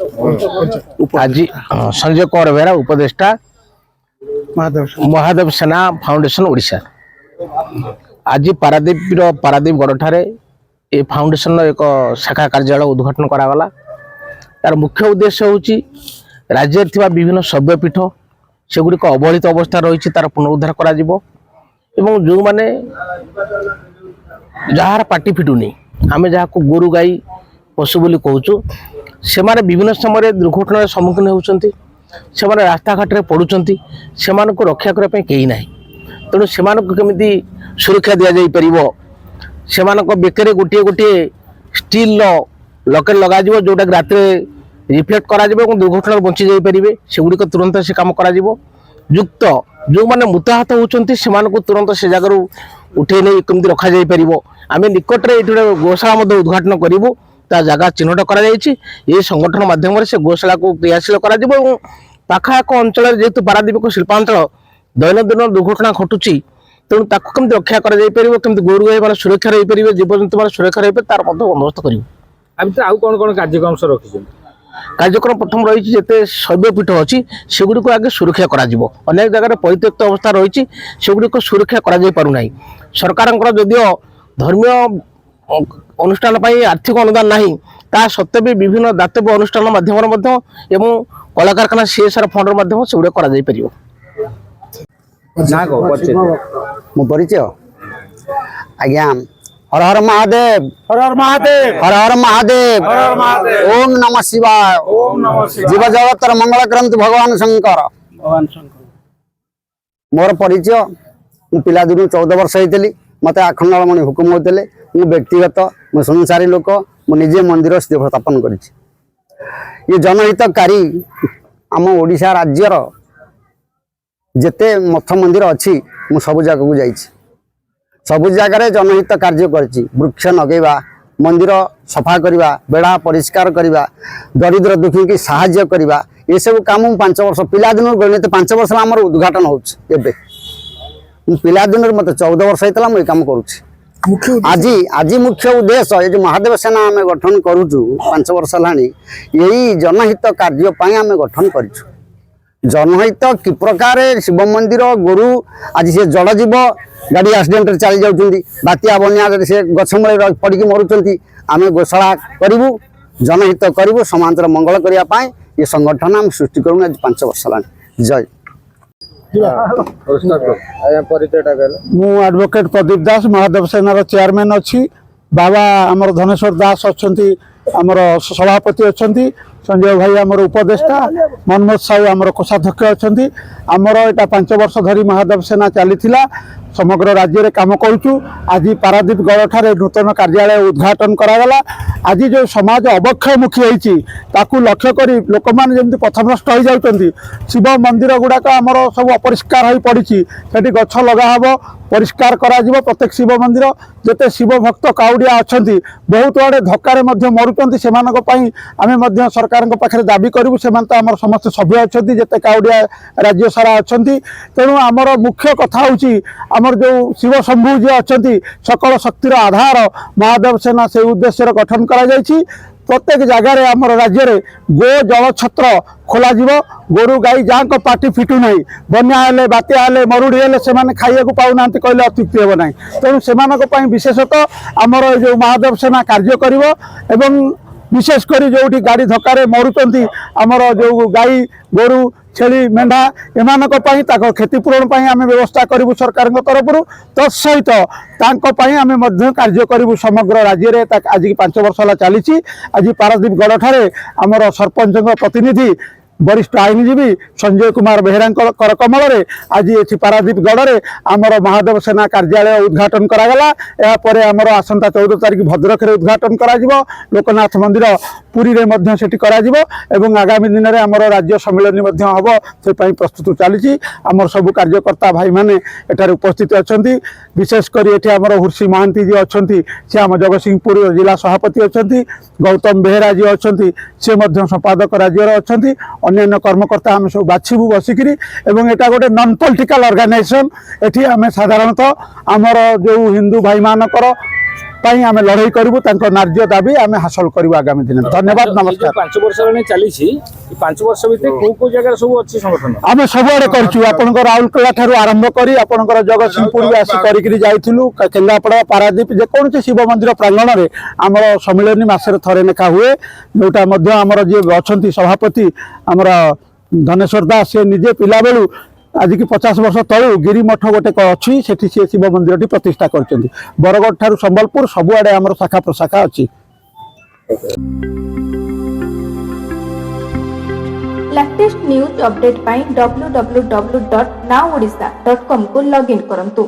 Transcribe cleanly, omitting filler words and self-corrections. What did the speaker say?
आज संजय कुमार बेहरा उपदेष्टा महादेव सेना फाउंडेशन ओडिशा। आज पारादीप गड़ठारे ये फाउंडेशन एक शाखा कार्यालय उद्घाटन करागला। तार मुख्य उद्देश्य होची राज्य थिबा विभिन्न शैवपीठ सेगुड़िक अवहेलित अवस्था रही तार पुनरुद्धार करा जिवो एवं जो माने जार पार्टी फिटुनी आमे जहाँ गोरु गाई पशु बोली कहूँ से माने विभिन्न समय दुर्घटनार सम्मुखीन होउछंती, से माने रास्ता घाट रे पड़ुछंती, से माने को रक्षा करबा पे केही नाही। तेणु से माने को केमिति सुरक्षा दिया जाई परिबो, से माने को बेकरे गोटे गोटे स्टील लकेट लगा जिवो जोटा रात रिफ्लेक्ट करा जिवो और दुर्घटना बंची जाई परिबे सेगुडी को तुरंत से काम करा जिवो। युक्त जो माने मृताहत होउछंती से माने को तुरंत से जगह उठे नहीं केमिति रखा जाई परिबो। आमे निकट रे एठुडे गोशाला मध्ये उद्घाटन करिवो, ता जगह चिन्हट करा जायछि। ये संगठन माध्यम से गोशाला को क्रियाशील करा जिवो और पाखाक अंचल जेतु पारादीप को शिल्पांचल दैनंदिन दुर्घटना घटुची तेणु ताकू केमिति रक्षा करा जाई परिबो, केमिति गोरु गाई माने सुरक्षा रही परिबे, जीवजंतु माने सुरक्षा रही परिबे तार मध्ये बंदोबस्त करिवो। आ भितर आउ कोन कोन कार्यक्रम से रखिछन? कार्यक्रम प्रथम रही जिते शैवपीठ अच्छी सेगुड़ी को आगे सुरक्षा करा जिवो। अनेक जगह परित्यक्त अवस्था रही सेगुड़ी को सुरक्षा करा जाई पारु नाही। सरकार जदिओ धर्मीय अनुष्ठान आर्थिक अनुदान नहीं ता सत्वे भी विभिन्न दातव्य अनुष्ठान माध्यम एवं कला कारखाना सीएसआर फंड माध्यम से करा जाई परियो। ना को परिचय मो परिचय आज्ञा हर हर महादेव, हर हर महादेव, हर हर महादेव, हर हर महादेव। ओम नमः शिवाय, ओम नमः शिवाय। जीव जगतर मंगल करंतु भगवान शंकर, भगवान शंकर। मोर परिचय मु पिला दिनु 14 वर्ष होइतली मते अखंडमणि हुकुम होतले। मु व्यक्तिगत मु संसारी लोक मु निजे मंदिर स्थापन करिछि। ये जनहितकारी आम ओडिशा राज्यर जेते मठ मंदिर अछि मु सब जगह को जाइछि। सब जगह जनहित कार्य करिछि। वृक्ष लगेबा, मंदिर सफा करवा, बेड़ा परिष्कार करवा, दरिद्र दुखी की साहाय्य करवा, ये सब काम 5 वर्ष पिला दिन गणित 5 वर्ष आम उद्घाटन होबे। पिला दिन मत 14 वर्ष होता मुझे काम करुँच। आज मुख्य उद्देश्य ये जो महादेव सेना आम गठन करुचु 5 वर्ष है यही जनहित कार्य आम गठन करूँ। जनहित कि प्रकार शिव मंदिर गोरु आज से जड़ जीव गाड़ी एक्सीडेंट चली जाऊँगी, बात्या बन्या से गछ मूल पड़ मरुँच। आम गोशाला करूँ, जनहित करूँ, समाजर मंगल करने ये संगठन आम सृष्टि करूँ आज 5 वर्ष है। जय मु एडवोकेट प्रदीप दास महादेव सेनार चेयरमैन अच्छी। बाबा आमर धनेश्वर दास अच्छा, आमर सभापति अच्छा, संजय भाई आमर उपदेष्टा, मनमोहन साहू आमर कोषाध्यक्ष अच्छा। आमर एटा 5 वर्ष धरी महादेव सेना चली समग्र राज्य में काम करुचु। आज पारादीप गड़ठारे नूतन कार्यालय उद्घाटन करागला। आज जो समाज अवक्षयमुखी होती ताकू लक्ष्य करी लोक मैंने जमी पथभ्रष्ट हो जाती। शिव मंदिर गुड़ाक आमर सब अपरिष्कार हो पड़ी, से गछ लगाब परिष्कार करा जिवो। प्रत्येक शिव मंदिर जेते शिव भक्त काउडिया अच्छा बहुत आड़े धक्कार मरुंच से आम सरकार पाखे दाबी करूँ। से आम समस्त सभ्य अच्छा जेते काउडिया राज्य सारा अच्छा। तेणु आमर मुख्य कथा हूँ आमर जो शिव शंभु जी अच्छा सकल शक्तिर आधार महादेव सेना से उद्देश्य गठन करा जायछि। प्रत्येक जगार आम राज्य में गो जल छत्र खोल गोरु गाई जहाँ को पार्टी फिटू ना, बन्या बात्या मरुड़ी से खाइया पाऊना कहले अत्युक्ति हे ना। तेणु से विशेषतः आमर जो महादेव सेना कार्य कर विशेषकर जो गाड़ी धक्का मरुंच आमर जो गाई गोरु छेली मेढ़ा एम क्षतिपूरण आम व्यवस्था करूँ सरकार तरफ। तत्सहित आम कार्य करूँ समग्र राज्य में। आज 5 वर्ष है चली। आज पारादीप गड़ठारे आमर सरपंच प्रतिनिधि वरिष्ठ आईनजीवी संजय कुमार बेहरा करकमल आज ये पारादीप गढ़े आमर महादेव सेना कार्यालय उद्घाटन करागला। यापर आमर आसंता 14 तारिख भद्रक रे उद्घाटन करा लोकनाथ मंदिर पुरी रे मध्य सेठी करा एवं आगामी दिन में आमर राज्य सम्मेलन हम से प्रस्तुत चली। आमर सब कार्यकर्ता भाई माने एठार उपस्थित अच्छा। विशेषकर ये आमर हुर्सी महांती जी अच्छा, सी आम जगतसिंहपुर जिला सभापति अच्छा। गौतम बेहरा जी अच्छा, सी संपादक राज्यर अच्छा। अन्य कर्मकर्ता आम सब बाछबू बसिकी एवं एटा गोटे नॉन पॉलिटिकल ऑर्गेनाइजेशन। एठी आम साधारणतः आमर जो हिंदू भाई मानकर ପାଇଁ ଆମେ ଲଢ଼େଇ କରିବୁ, ତାଙ୍କ ନ୍ୟାଯ୍ୟ ଦାବି ଆମେ ହାସଲ କରିବୁ ଆଗାମୀ ଦିନରେ। ଧନ୍ୟବାଦ, ନମସ୍କାର। 5 ବର୍ଷ ହେଲାଣି ଚାଲିଛି, 5 ବର୍ଷ ଭିତରେ କୋଉ ଜାଗାରେ ସବୁ ଅଛି ସଂଗଠନ? ଆମେ ସବୁଆଡେ କରିଛୁ, ଆପଣଙ୍କ ରାଉରକେଲା ଠାରୁ ଆରମ୍ଭ କରି ଆପଣଙ୍କର ଜଗତସିଂହପୁର ବି ଆସି କରିକିରି ଯାଇଥିଲୁ, କେନ୍ଦ୍ରାପଡ଼ା, ପାରାଦୀପ, ଯେକୌଣସି ଶିବ ମନ୍ଦିର ପ୍ରାଙ୍ଗଣରେ ଆମର ସମ୍ମିଳନୀ ମାସରେ ଥରେ ଲେଖା ହୁଏ, ଯୋଉଟା ମଧ୍ୟ ଆମର ଯିଏ ଅଛନ୍ତି ସଭାପତି ଆମର ଧନେଶ୍ୱର ଦାସ, ସେ ନିଜେ ପିଲାବେଳୁ ଆଜିକି 50 ବର୍ଷ ତଳୁ ଗିରିମଠ ଗୋଟେ ଅଛି, ସେଠି ସେ ଶିବ ମନ୍ଦିରଟି ପ୍ରତିଷ୍ଠା କରିଛନ୍ତି। ବରଗଡ଼ ଠାରୁ ସମ୍ବଲପୁର ସବୁଆଡେ ଆମର ଶାଖା ପ୍ରଶାଖା ଅଛି। लेटेस्ट न्यूज अपडेट पाई www.nowodisha.com को लॉगिन करंतु।